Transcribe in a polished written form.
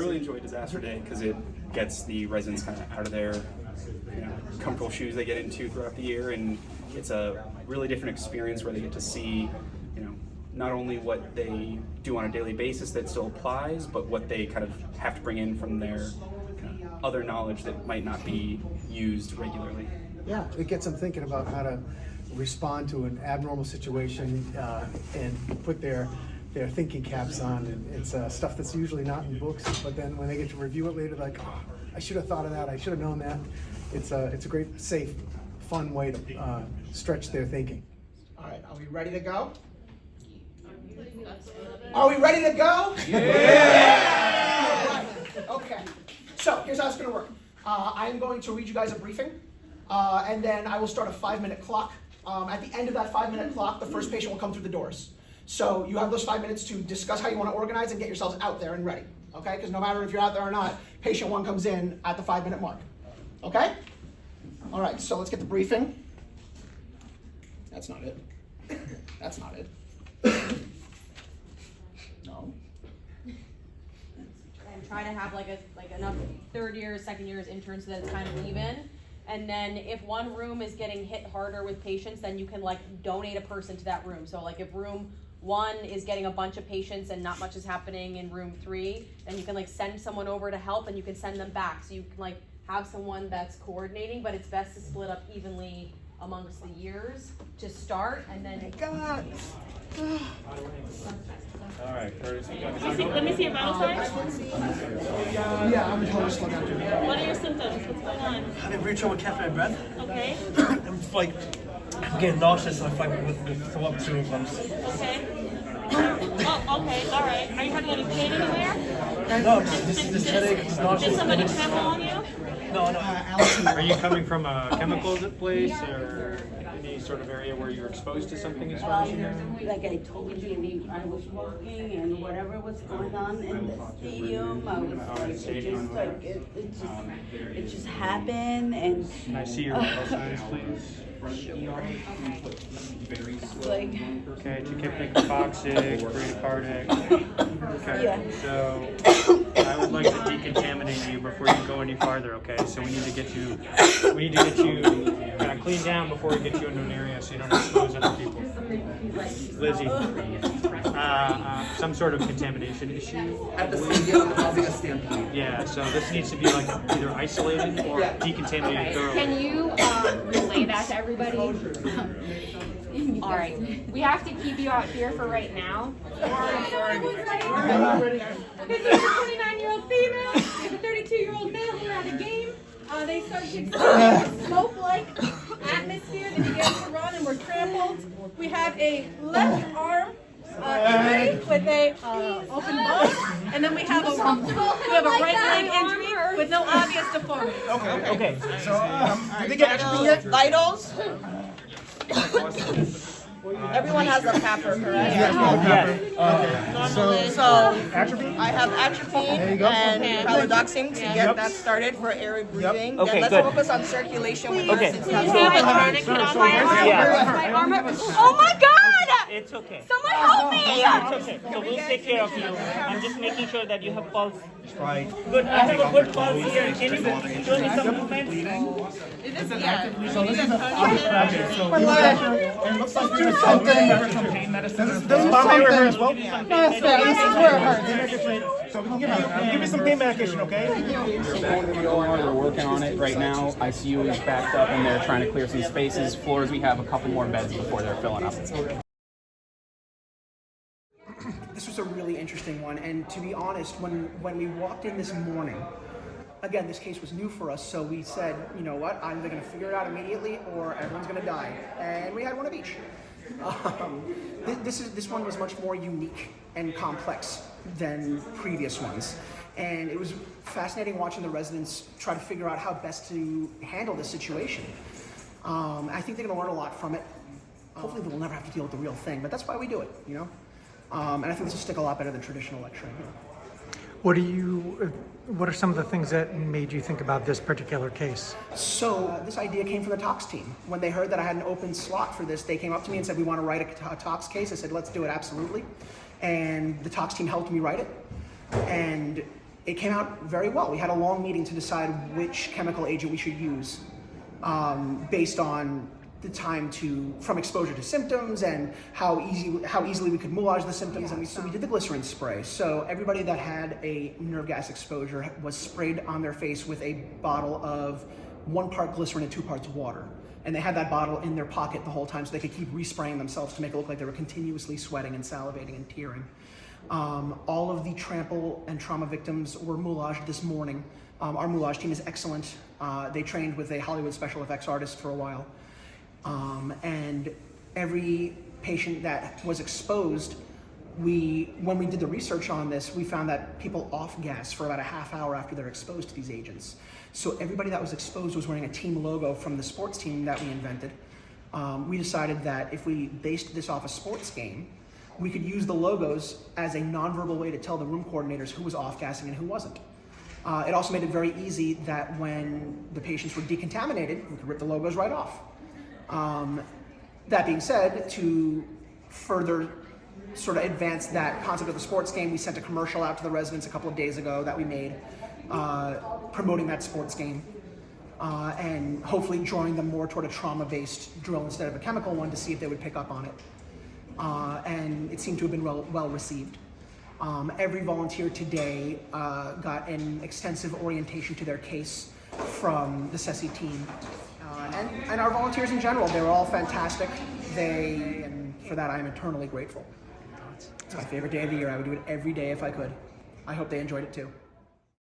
really enjoy Disaster Day because it gets the residents kind of out of their comfortable shoes they get into throughout the year, and it's a really different experience where they get to see not only what they do on a daily basis that still applies, but what they kind of have to bring in from their other knowledge that might not be used regularly. Yeah, it gets them thinking about how to respond to an abnormal situation and put their thinking caps on. And it's stuff that's usually not in books, but then when they get to review it later, like, oh, I should have thought of that, I should have known that. It's a great, safe, fun way to stretch their thinking. All right, are we ready to go? Are we ready to go? Yeah! All right. Okay, so here's how it's gonna work. I'm going to read you guys a briefing, and then I will start a 5-minute clock. At the end of that 5-minute clock, the first patient will come through the doors. So you have those 5 minutes to discuss how you want to organize and get yourselves out there and ready, okay? Because no matter if you're out there or not, patient 1 comes in at the 5-minute mark, okay? All right, so let's get the briefing. That's not it. That's not it. No. And try to have like enough third years, second years interns so that it's kind of even. And then if one room is getting hit harder with patients, then you can donate a person to that room. So if room 1 is getting a bunch of patients and not much is happening in room 3, then you can send someone over to help, and you can send them back. So you can have someone that's coordinating, but it's best to split up evenly amongst the years to start, and then All right, Curtis. Let me see your vital signs. Yeah, I'm totally slow down. What are your symptoms? What's going on? Having real trouble catching my breath. Okay. I'm getting nauseous and I would throw up 2 of them. Okay. Oh, okay. All right. Are you having any pain anywhere? No, this headache, this nausea. Did somebody trample on you? No. Are you coming from a chemical place or any sort of area where you're exposed to something as far as you know? Like I told you, I was working and whatever was going on in the stadium, I was it just happened and. Can I see your vital signs, please? Okay, tachypnic, hypoxic, bradycardic. Okay, Yeah. so I would like to decontaminate you before you go any farther. Okay, so we need to get you kind of cleaned down before we get you into an area so you don't expose other people. Lizzie, some sort of contamination issue. At the stadium, causing a stampede. Yeah, so this needs to be either isolated or decontaminated thoroughly. Can you relay that to everybody? All right, we have to keep you out here for right now. This is a 29-year-old female. We have a 32-year-old male who are at a game. They started to experience smoke-like atmosphere. They began to run and were trampled. We have a left arm injury with a open bone, and then we have a right leg injury with no obvious deformity. Okay. So, Did they get yet? Vitals? Everyone has a pepper, correct? So I have atropine and pralidoxime to get that started for air breathing. Okay, Let's good. focus on circulation. Okay. Do you have a tourniquet on my arm? Yeah. Oh my God! It's okay. Someone help me! It's okay. So we'll take care of you. I'm just making sure that you have pulse. Right. Good. I have a good pulse here. Can you show me some movement? So this is it looks like do something. Some pain medicine. Does it hurt as well? No, this is where it hurts. So we can give you some pain medication, okay? They're working on it right now. ICU is backed up and they're trying to clear some spaces. Floors, we have a couple more beds before they're filling up. This was a really interesting one, and to be honest, when we walked in this morning, again, this case was new for us, so we said, you know what, I'm either going to figure it out immediately or everyone's going to die, and we had one of each. This one was much more unique and complex than previous ones, and it was fascinating watching the residents try to figure out how best to handle this situation. I think they're going to learn a lot from it. Hopefully they will never have to deal with the real thing, but that's why we do it, you know? And I think this will stick a lot better than traditional lecturing. What are some of the things that made you think about this particular case? So this idea came from the talks team. When they heard that I had an open slot for this, they came up to me and said, we want to write a talks case. I said, let's do it, absolutely. And the talks team helped me write it. And it came out very well. We had a long meeting to decide which chemical agent we should use based on the time from exposure to symptoms and how easily we could moulage the symptoms. And so we did the glycerin spray. So everybody that had a nerve gas exposure was sprayed on their face with a bottle of 1 part glycerin and 2 parts water. And they had that bottle in their pocket the whole time so they could keep respraying themselves to make it look like they were continuously sweating and salivating and tearing. All of the trample and trauma victims were moulaged this morning. Our moulage team is excellent. They trained with a Hollywood special effects artist for a while. And every patient that was exposed, when we did the research on this, we found that people off gas for about a half hour after they're exposed to these agents. So everybody that was exposed was wearing a team logo from the sports team that we invented. We decided that if we based this off a sports game, we could use the logos as a nonverbal way to tell the room coordinators who was off-gassing and who wasn't. It also made it very easy that when the patients were decontaminated, we could rip the logos right off. That being said, to further sort of advance that concept of the sports game, we sent a commercial out to the residents a couple of days ago that we made promoting that sports game and hopefully drawing them more toward a trauma-based drill instead of a chemical one to see if they would pick up on it. And it seemed to have been well received. Every volunteer today got an extensive orientation to their case from the SESI team. And our volunteers in general, they were all fantastic. And for that, I am eternally grateful. It's my favorite day of the year. I would do it every day if I could. I hope they enjoyed it too.